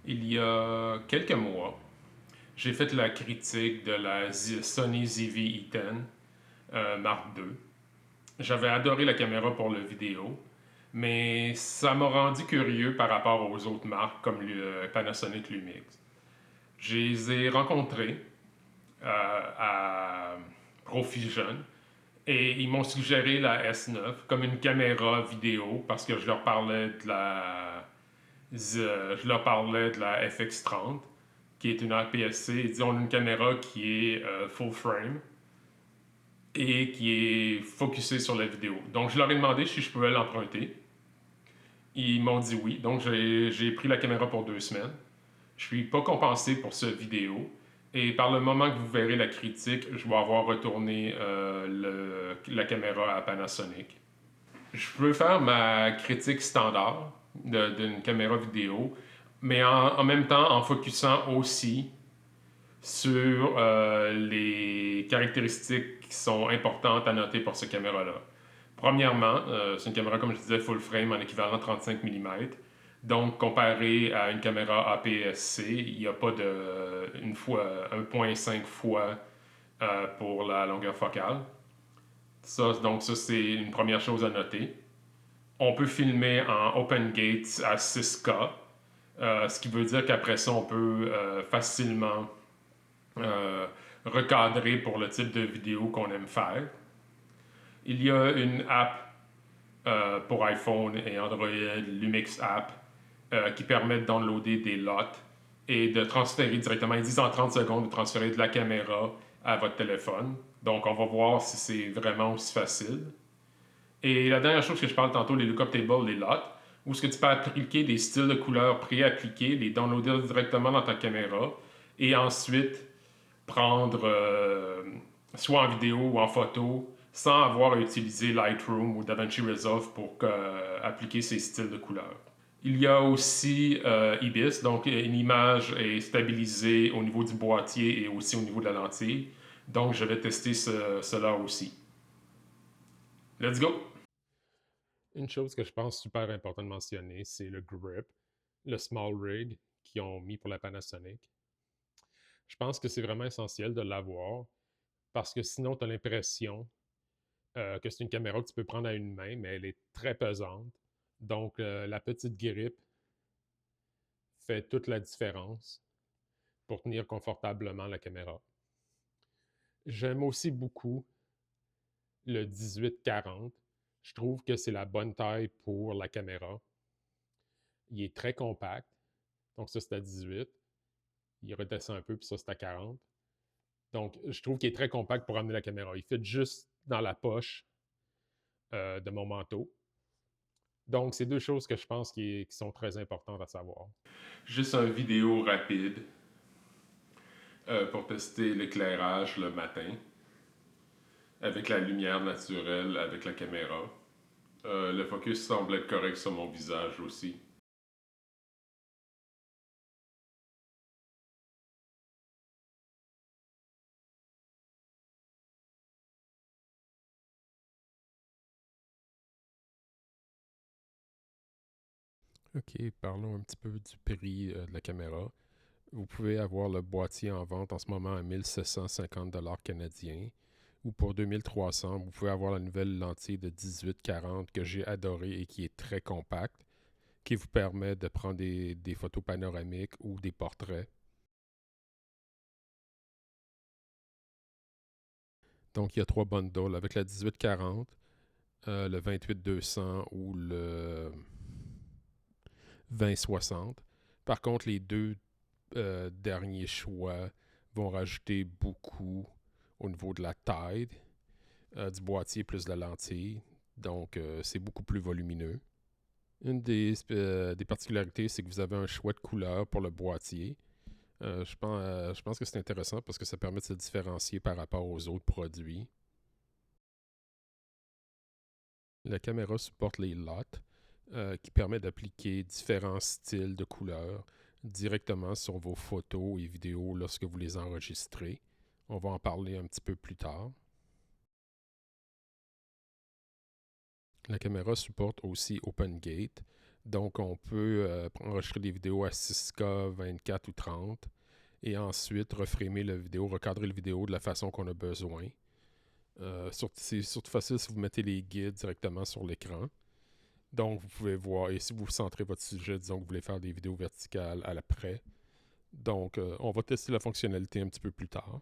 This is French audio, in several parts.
Il y a quelques mois, j'ai fait la critique de la Sony ZV-E10 Mark II. J'avais adoré la caméra pour le vidéo, mais ça m'a rendu curieux par rapport aux autres marques comme le Panasonic Lumix. Je les ai rencontrés à Profusion et ils m'ont suggéré la S9 comme une caméra vidéo parce que je leur parlais de la FX30 qui est une APS-C. Ils disent on a une caméra qui est full frame et qui est focusée sur la vidéo. Donc je leur ai demandé si je pouvais l'emprunter. Ils m'ont dit oui. Donc j'ai pris la caméra pour 2 semaines. Je suis pas compensé pour ce vidéo. Et par le moment que vous verrez la critique, je vais avoir retourné la caméra à Panasonic. Je peux faire ma critique standard d'une caméra vidéo, mais en même temps en focusant aussi sur les caractéristiques qui sont importantes à noter pour cette caméra-là. Premièrement, c'est une caméra, comme je disais, full frame en équivalent 35 mm. Donc, comparé à une caméra APS-C, il n'y a pas de 1,5 fois pour la longueur focale. Donc ça, c'est une première chose à noter. On peut filmer en open gate à 6K, ce qui veut dire qu'après ça, on peut facilement euh, recadrer pour le type de vidéo qu'on aime faire. Il y a une app pour iPhone et Android, Lumix App, qui permet de downloader des lots et de transférer directement, ils disent en 30 secondes, de transférer de la caméra à votre téléphone. Donc, on va voir si c'est vraiment aussi facile. Et la dernière chose que je parle tantôt, les lookup tables, les lots, où est-ce que tu peux appliquer des styles de couleurs pré-appliqués, les downloader directement dans ta caméra, et ensuite prendre soit en vidéo ou en photo sans avoir à utiliser Lightroom ou DaVinci Resolve pour appliquer ces styles de couleurs. Il y a aussi IBIS, donc une image est stabilisée au niveau du boîtier et aussi au niveau de la lentille. Donc je vais tester cela aussi. Let's go! Une chose que je pense super important de mentionner, c'est le grip, le small rig qu'ils ont mis pour la Panasonic. Je pense que c'est vraiment essentiel de l'avoir parce que sinon, tu as l'impression que c'est une caméra que tu peux prendre à une main, mais elle est très pesante. Donc, la petite grippe fait toute la différence pour tenir confortablement la caméra. J'aime aussi beaucoup le 18-40. Je trouve que c'est la bonne taille pour la caméra. Il est très compact. Donc, ça, c'est à 18. Il redescend un peu, puis ça, c'est à 40. Donc, je trouve qu'il est très compact pour amener la caméra. Il fit juste dans la poche de mon manteau. Donc, c'est deux choses que je pense qui sont très importantes à savoir. Juste une vidéo rapide pour tester l'éclairage le matin avec la lumière naturelle, avec la caméra. Le focus semble être correct sur mon visage aussi. OK, parlons un petit peu du prix de la caméra. Vous pouvez avoir le boîtier en vente en ce moment à 1750 canadiens. Ou pour 2300, vous pouvez avoir la nouvelle lentille de 18-40 que j'ai adorée et qui est très compacte, qui vous permet de prendre des photos panoramiques ou des portraits. Donc, il y a trois bundles avec la 1840, le 28-200 ou le 20-60. Par contre, les deux derniers choix vont rajouter beaucoup au niveau de la taille du boîtier plus de la lentille. Donc, c'est beaucoup plus volumineux. Une des particularités, c'est que vous avez un choix de couleur pour le boîtier. Je pense que c'est intéressant parce que ça permet de se différencier par rapport aux autres produits. La caméra supporte les LUT, qui permet d'appliquer différents styles de couleurs directement sur vos photos et vidéos lorsque vous les enregistrez. On va en parler un petit peu plus tard. La caméra supporte aussi OpenGate, Donc, on peut enregistrer des vidéos à 6K, 24 ou 30 et ensuite reframer la vidéo, recadrer la vidéo de la façon qu'on a besoin. C'est surtout facile si vous mettez les guides directement sur l'écran. Donc, vous pouvez voir, et si vous centrez votre sujet, disons que vous voulez faire des vidéos verticales à l'après. Donc, on va tester la fonctionnalité un petit peu plus tard.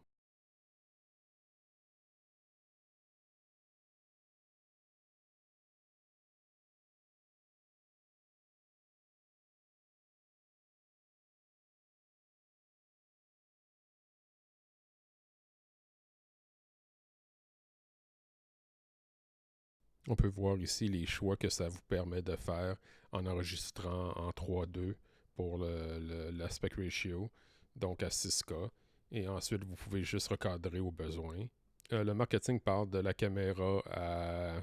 On peut voir ici les choix que ça vous permet de faire en enregistrant en 3:2 pour l'aspect ratio, donc à 6K. Et ensuite, vous pouvez juste recadrer au besoin. Le marketing parle de la caméra à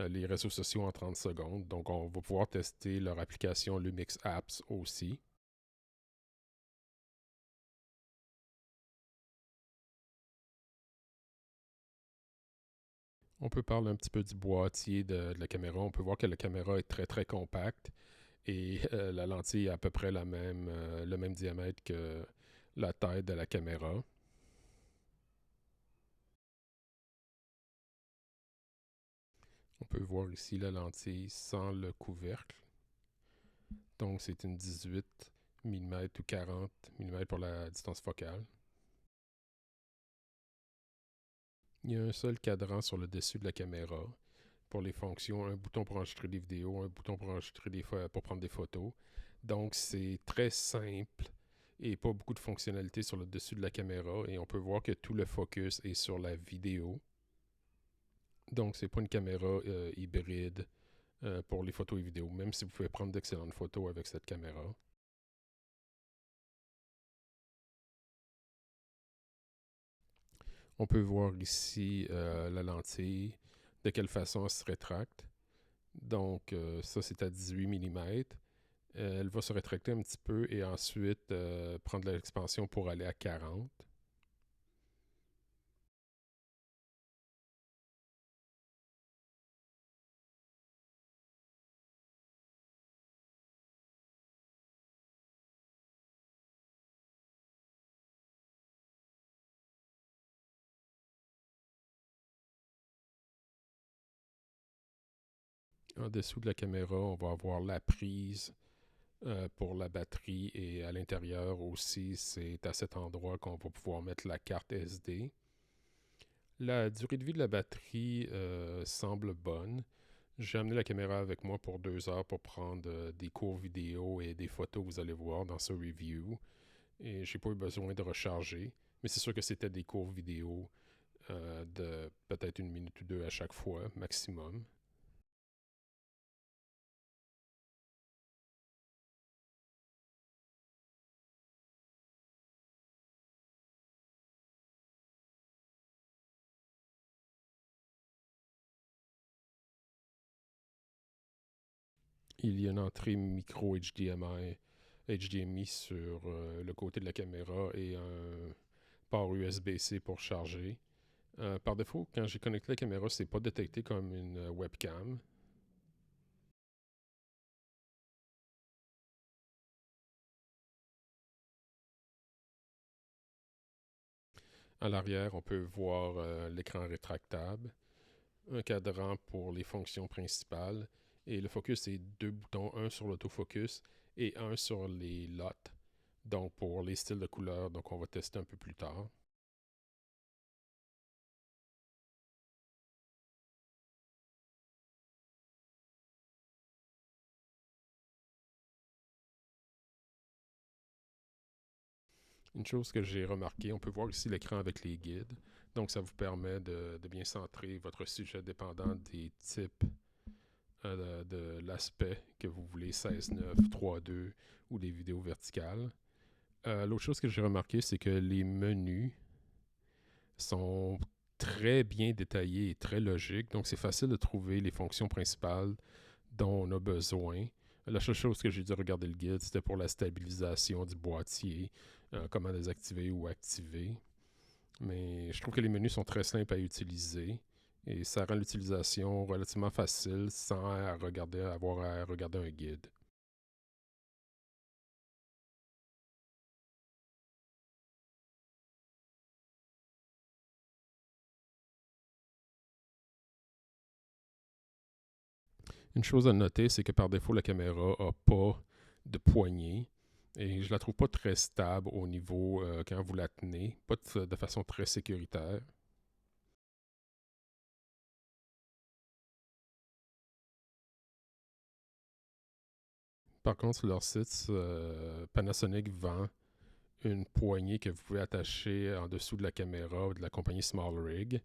les réseaux sociaux en 30 secondes. Donc, on va pouvoir tester leur application Lumix Apps aussi. On peut parler un petit peu du boîtier de la caméra. On peut voir que la caméra est très très compacte et la lentille a à peu près le même diamètre que la taille de la caméra. On peut voir ici la lentille sans le couvercle. Donc c'est une 18 mm ou 40 mm pour la distance focale. Il y a un seul cadran sur le dessus de la caméra. Pour les fonctions, un bouton pour enregistrer des vidéos, un bouton pour pour prendre des photos. Donc c'est très simple et pas beaucoup de fonctionnalités sur le dessus de la caméra et on peut voir que tout le focus est sur la vidéo. Donc c'est pas une caméra hybride pour les photos et vidéos, même si vous pouvez prendre d'excellentes photos avec cette caméra. On peut voir ici la lentille, de quelle façon elle se rétracte. Donc ça c'est à 18 mm. Elle va se rétracter un petit peu et ensuite prendre l'expansion pour aller à 40. En dessous de la caméra, on va avoir la prise pour la batterie et à l'intérieur aussi, c'est à cet endroit qu'on va pouvoir mettre la carte SD. La durée de vie de la batterie semble bonne. J'ai amené la caméra avec moi pour 2 heures pour prendre des courts vidéo et des photos, vous allez voir dans ce review. Et j'ai pas eu besoin de recharger. Mais c'est sûr que c'était des courts vidéo de peut-être 1 minute ou 2 à chaque fois, maximum. Il y a une entrée micro HDMI sur le côté de la caméra et un port USB-C pour charger. Par défaut, quand j'ai connecté la caméra, c'est pas détecté comme une webcam. À l'arrière, on peut voir l'écran rétractable, un cadran pour les fonctions principales et le focus, c'est 2 boutons, un sur l'autofocus et un sur les LUT, donc pour les styles de couleurs, donc on va tester un peu plus tard. Une chose que j'ai remarqué, on peut voir ici l'écran avec les guides. Donc, ça vous permet de bien centrer votre sujet dépendant des types de l'aspect que vous voulez, 16:9, 3:2 ou des vidéos verticales. L'autre chose que j'ai remarqué, c'est que les menus sont très bien détaillés et très logiques. Donc, c'est facile de trouver les fonctions principales dont on a besoin. La seule chose que j'ai dû regarder le guide, c'était pour la stabilisation du boîtier, comment désactiver ou activer. Mais je trouve que les menus sont très simples à utiliser et ça rend l'utilisation relativement facile sans avoir à regarder un guide. Une chose à noter, c'est que par défaut, la caméra n'a pas de poignée et je la trouve pas très stable au niveau quand vous la tenez, pas de façon très sécuritaire. Par contre, sur leur site, Panasonic vend une poignée que vous pouvez attacher en dessous de la caméra de la compagnie Small Rig.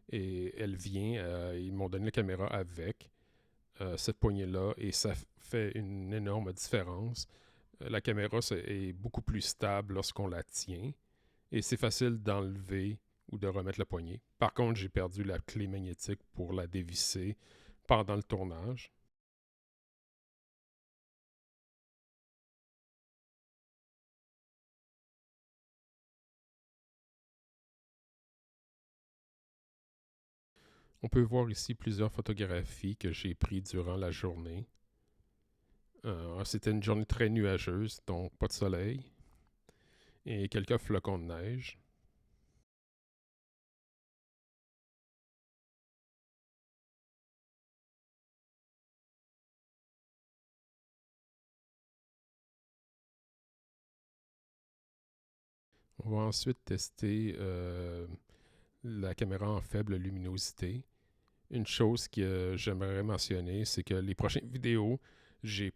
Et elle vient, ils m'ont donné la caméra avec cette poignée-là et ça fait une énorme différence. La caméra est beaucoup plus stable lorsqu'on la tient et c'est facile d'enlever ou de remettre la poignée. Par contre, j'ai perdu la clé magnétique pour la dévisser pendant le tournage. On peut voir ici plusieurs photographies que j'ai prises durant la journée. C'était une journée très nuageuse, donc pas de soleil et quelques flocons de neige. On va ensuite tester la caméra en faible luminosité. Une chose que j'aimerais mentionner, c'est que les prochaines vidéos, j'ai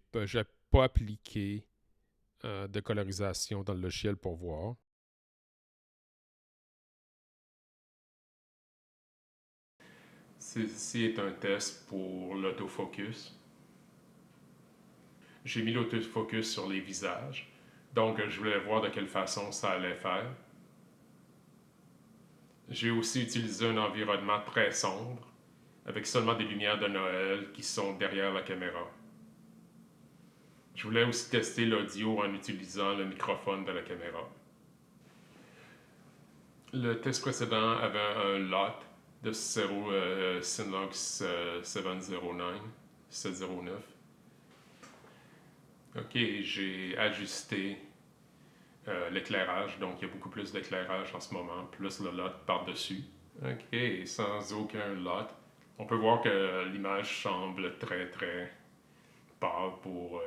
pas appliqué de colorisation dans le logiciel pour voir. Ceci est un test pour l'autofocus. J'ai mis l'autofocus sur les visages, donc je voulais voir de quelle façon ça allait faire. J'ai aussi utilisé un environnement très sombre, avec seulement des lumières de Noël qui sont derrière la caméra. Je voulais aussi tester l'audio en utilisant le microphone de la caméra. Le test précédent avait un lot de Synlox 709. Ok, j'ai ajusté l'éclairage, donc il y a beaucoup plus d'éclairage en ce moment, plus le lot par-dessus. Ok, sans aucun lot. On peut voir que l'image semble très très pâle pour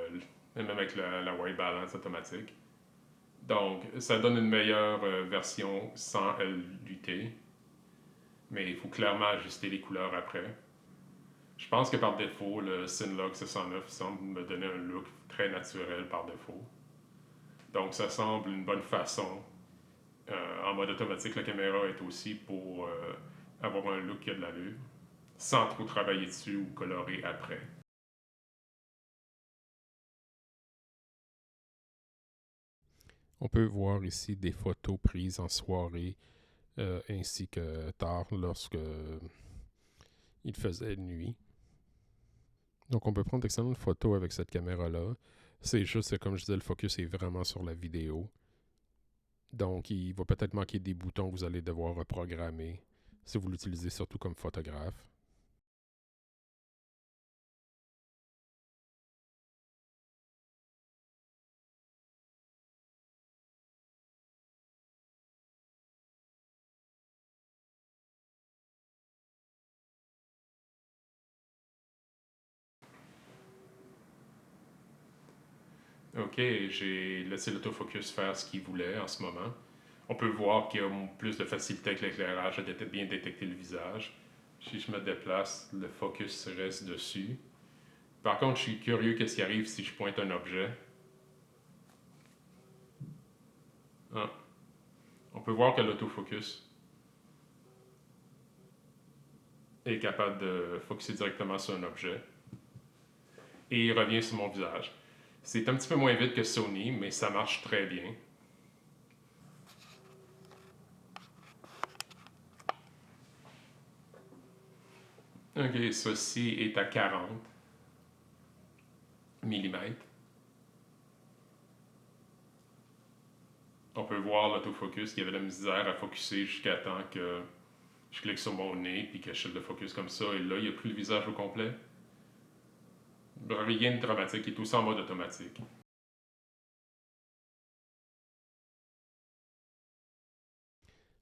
même avec la white balance automatique. Donc, ça donne une meilleure version sans LUT, mais il faut clairement ajuster les couleurs après. Je pense que par défaut, le Synlog 609 semble me donner un look très naturel par défaut. Donc, ça semble une bonne façon. En mode automatique, la caméra est aussi pour avoir un look qui a de l'allure, sans trop travailler dessus ou colorer après. On peut voir ici des photos prises en soirée ainsi que tard lorsque il faisait nuit. Donc on peut prendre d'excellentes photos avec cette caméra-là. C'est juste que, comme je disais, le focus est vraiment sur la vidéo. Donc il va peut-être manquer des boutons que vous allez devoir reprogrammer si vous l'utilisez surtout comme photographe. Ok, j'ai laissé l'autofocus faire ce qu'il voulait en ce moment. On peut voir qu'il y a plus de facilité avec l'éclairage à bien détecter le visage. Si je me déplace, le focus reste dessus. Par contre, je suis curieux qu'est-ce qui arrive si je pointe un objet. Ah, on peut voir que l'autofocus est capable de focuser directement sur un objet. Et il revient sur mon visage. C'est un petit peu moins vite que Sony, mais ça marche très bien. Ok, ceci est à 40 mm. On peut voir l'autofocus qui avait la misère à focuser jusqu'à temps que je clique sur mon nez puis que je le focus comme ça. Et là, il n'y a plus le visage au complet. Rien de dramatique, il est aussi en mode automatique.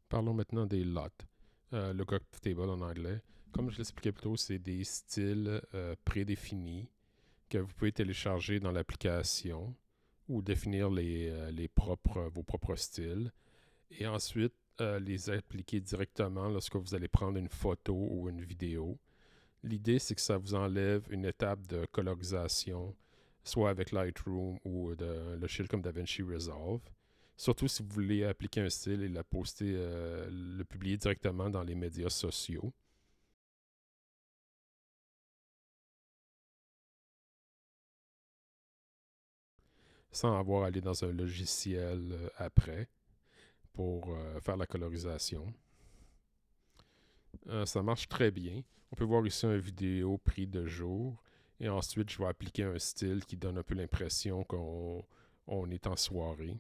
Parlons maintenant des LUT, Lookup Table en anglais. Comme je l'expliquais plus tôt, c'est des styles prédéfinis que vous pouvez télécharger dans l'application ou définir vos propres styles et ensuite les appliquer directement lorsque vous allez prendre une photo ou une vidéo. L'idée, c'est que ça vous enlève une étape de colorisation, soit avec Lightroom ou le logiciel comme DaVinci Resolve. Surtout si vous voulez appliquer un style et le publier directement dans les médias sociaux. Sans avoir à aller dans un logiciel après pour faire la colorisation. Ça marche très bien. On peut voir ici une vidéo prise de jour. Et ensuite, je vais appliquer un style qui donne un peu l'impression qu'on est en soirée.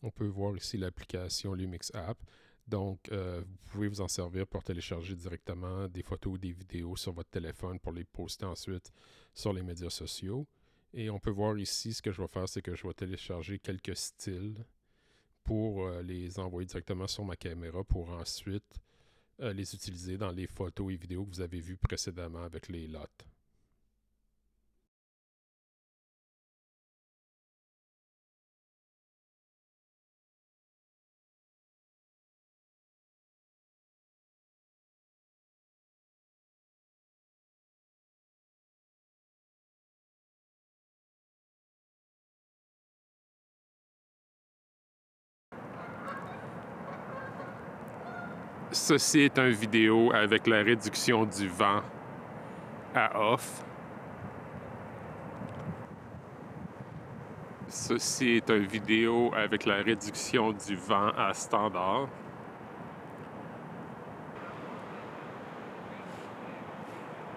On peut voir ici l'application Lumix App. Donc, vous pouvez vous en servir pour télécharger directement des photos ou des vidéos sur votre téléphone pour les poster ensuite sur les médias sociaux. Et on peut voir ici, ce que je vais faire, c'est que je vais télécharger quelques styles pour les envoyer directement sur ma caméra pour ensuite les utiliser dans les photos et vidéos que vous avez vues précédemment avec les LUT. Ceci est une vidéo avec la réduction du vent à off. Ceci est une vidéo avec la réduction du vent à standard.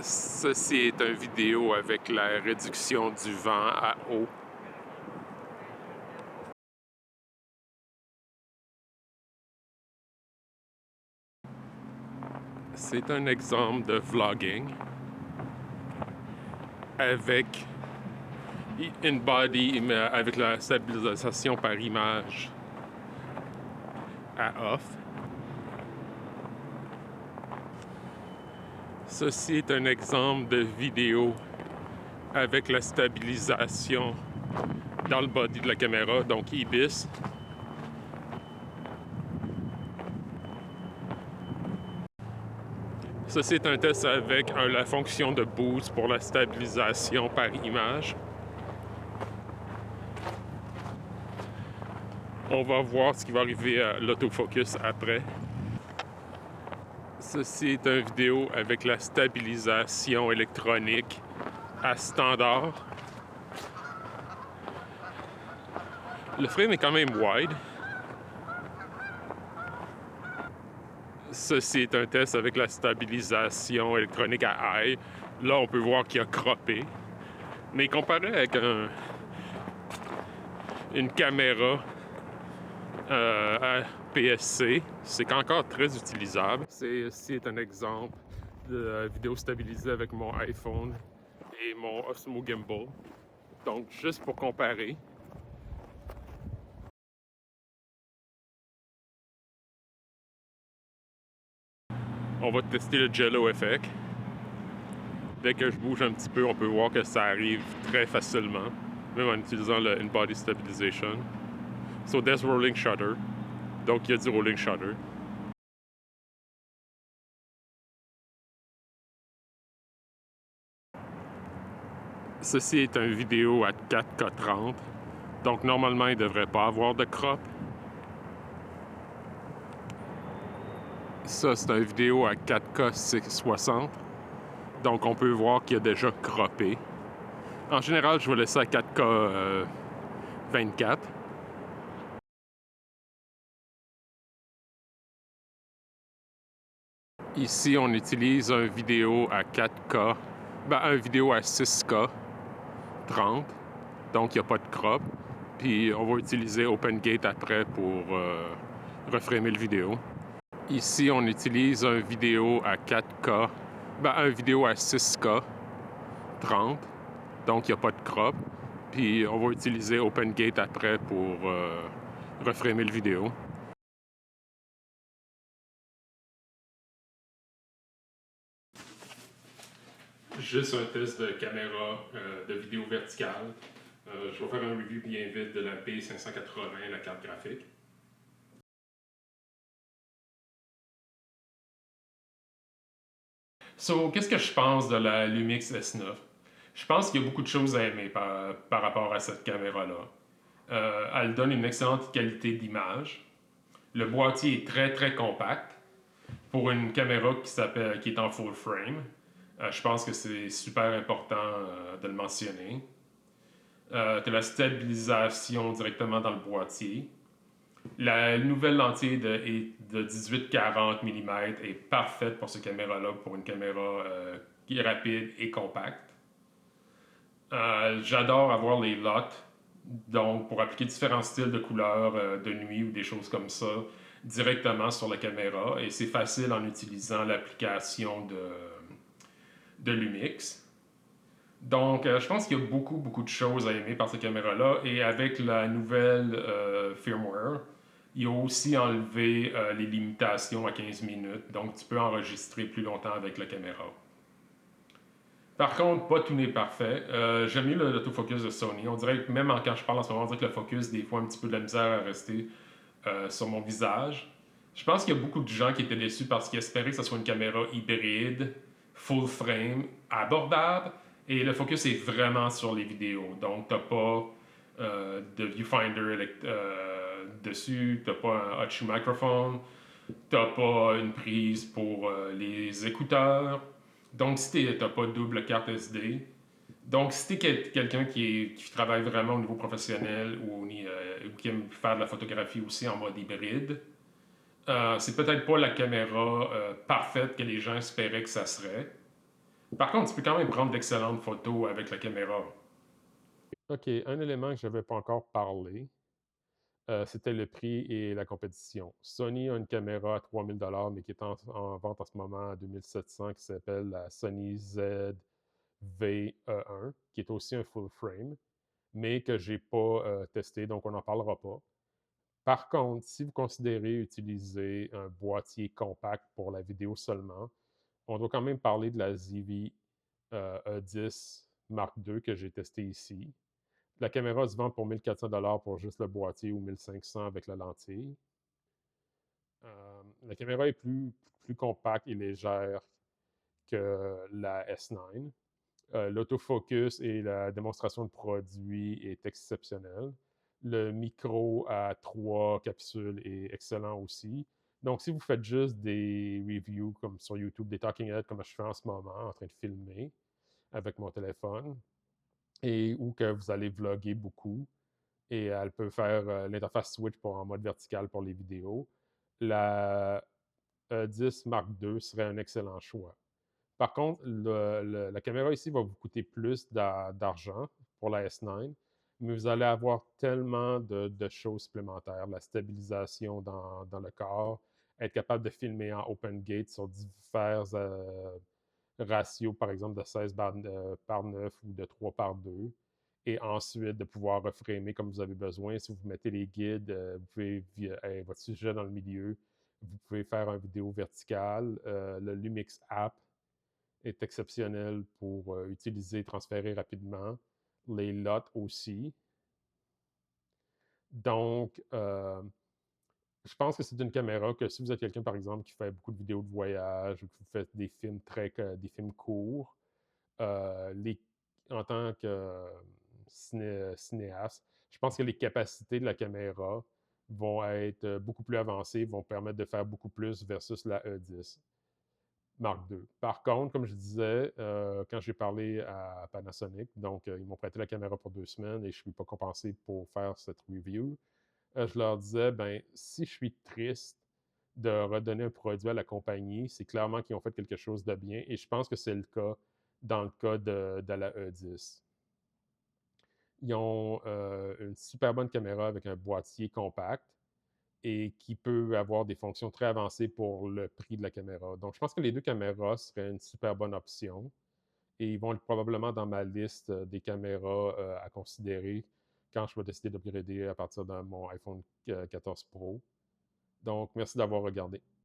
Ceci est une vidéo avec la réduction du vent à haut. C'est un exemple de vlogging avec InBody, mais avec la stabilisation par image à off. Ceci est un exemple de vidéo avec la stabilisation dans le body de la caméra, donc IBIS. Ceci est un test avec la fonction de boost pour la stabilisation par image. On va voir ce qui va arriver à l'autofocus après. Ceci est une vidéo avec la stabilisation électronique à standard. Le frame est quand même wide. Ceci est un test avec la stabilisation électronique à high. Là, on peut voir qu'il a croppé. Mais comparé avec une caméra à PSC, c'est encore très utilisable. C'est un exemple de vidéo stabilisée avec mon iPhone et mon Osmo Gimbal. Donc, juste pour comparer. On va tester le Jello Effect. Dès que je bouge un petit peu, on peut voir que ça arrive très facilement, même en utilisant le In-Body Stabilization. So, there's rolling shutter. Donc, il y a du rolling shutter. Ceci est une vidéo à 4K30. Donc, normalement, il ne devrait pas avoir de crop. Ça, c'est une vidéo à 4K 660. Donc, on peut voir qu'il a déjà croppé. En général, je vais laisser à 4K 24. Ici, on utilise un vidéo à 4K, un vidéo à 6K 30, donc il n'y a pas de crop. Puis on va utiliser OpenGate après pour reframer le vidéo. Ici, on utilise un vidéo à 4K, un vidéo à 6K 30, donc il n'y a pas de crop. Puis on va utiliser OpenGate après pour reframer le vidéo. Juste un test de caméra de vidéo verticale. Je vais faire un review bien vite de la P580, la carte graphique. So, qu'est-ce que je pense de la Lumix S9? Je pense qu'il y a beaucoup de choses à aimer par rapport à cette caméra-là. Elle donne une excellente qualité d'image. Le boîtier est très très compact pour une caméra qui est en full frame. Je pense que c'est super important de le mentionner. Tu as la stabilisation directement dans le boîtier. La nouvelle lentille de 18-40 mm est parfaite pour cette caméra-là, pour une caméra qui est rapide et compacte. J'adore avoir les LUT, donc pour appliquer différents styles de couleurs de nuit ou des choses comme ça directement sur la caméra. Et c'est facile en utilisant l'application de Lumix. Donc, je pense qu'il y a beaucoup, beaucoup de choses à aimer par cette caméra-là. Et avec la nouvelle firmware, il a aussi enlevé les limitations à 15 minutes. Donc, tu peux enregistrer plus longtemps avec la caméra. Par contre, pas tout n'est parfait. J'aime mieux l'autofocus de Sony. On dirait que même quand je parle en ce moment, on dirait que le focus, des fois, un petit peu de la misère à rester sur mon visage. Je pense qu'il y a beaucoup de gens qui étaient déçus parce qu'ils espéraient que ce soit une caméra hybride, full frame, abordable. Et le focus est vraiment sur les vidéos. Donc, t'as pas de viewfinder dessus, t'as pas un hot shoe microphone, t'as pas une prise pour les écouteurs. Donc, si t'as pas de double carte SD. Donc, si t'es quelqu'un qui travaille vraiment au niveau professionnel ou qui aime faire de la photographie aussi en mode hybride, c'est peut-être pas la caméra parfaite que les gens espéraient que ça serait. Par contre, tu peux quand même prendre d'excellentes photos avec la caméra. OK, un élément que je n'avais pas encore parlé, c'était le prix et la compétition. Sony a une caméra à 3000 mais qui est en vente en ce moment à 2700 qui s'appelle la Sony ZV-E1, qui est aussi un full frame, mais que j'ai pas testé, donc on n'en parlera pas. Par contre, si vous considérez utiliser un boîtier compact pour la vidéo seulement, on doit quand même parler de la ZV E10 Mark II que j'ai testé ici. La caméra se vend pour 1400 pour juste le boîtier ou 1500 avec la lentille. La caméra est plus compacte et légère que la S9. L'autofocus et la démonstration de produit est exceptionnelle. Le micro à 3 capsules est excellent aussi. Donc, si vous faites juste des reviews comme sur YouTube, des talking heads comme je fais en ce moment, en train de filmer avec mon téléphone, et ou que vous allez vlogger beaucoup, et elle peut faire l'interface switch en mode vertical pour les vidéos, la E10 Mark II serait un excellent choix. Par contre, la caméra ici va vous coûter plus d'argent pour la S9, mais vous allez avoir tellement de choses supplémentaires. La stabilisation dans le corps, être capable de filmer en open gate sur divers ratios, par exemple de 16 par 9 ou de 3 par 2. Et ensuite, de pouvoir reframer comme vous avez besoin. Si vous mettez les guides, vous pouvez, votre sujet dans le milieu, vous pouvez faire une vidéo verticale. Le Lumix App est exceptionnel pour utiliser et transférer rapidement. Les LUT aussi. Donc, je pense que c'est une caméra que si vous êtes quelqu'un, par exemple, qui fait beaucoup de vidéos de voyage ou que vous faites des films des films courts, les, en tant que cinéaste, je pense que les capacités de la caméra vont être beaucoup plus avancées, vont permettre de faire beaucoup plus versus la E10. Mark II. Par contre, comme je disais, quand j'ai parlé à Panasonic, donc ils m'ont prêté la caméra pour 2 semaines et je ne suis pas compensé pour faire cette review, je leur disais, ben, si je suis triste de redonner un produit à la compagnie, c'est clairement qu'ils ont fait quelque chose de bien et je pense que c'est le cas dans le cas de la E10. Ils ont une super bonne caméra avec un boîtier compact et qui peut avoir des fonctions très avancées pour le prix de la caméra. Donc, je pense que les deux caméras seraient une super bonne option et ils vont être probablement dans ma liste des caméras à considérer quand je vais décider d'upgrader à partir de mon iPhone 14 Pro. Donc, merci d'avoir regardé.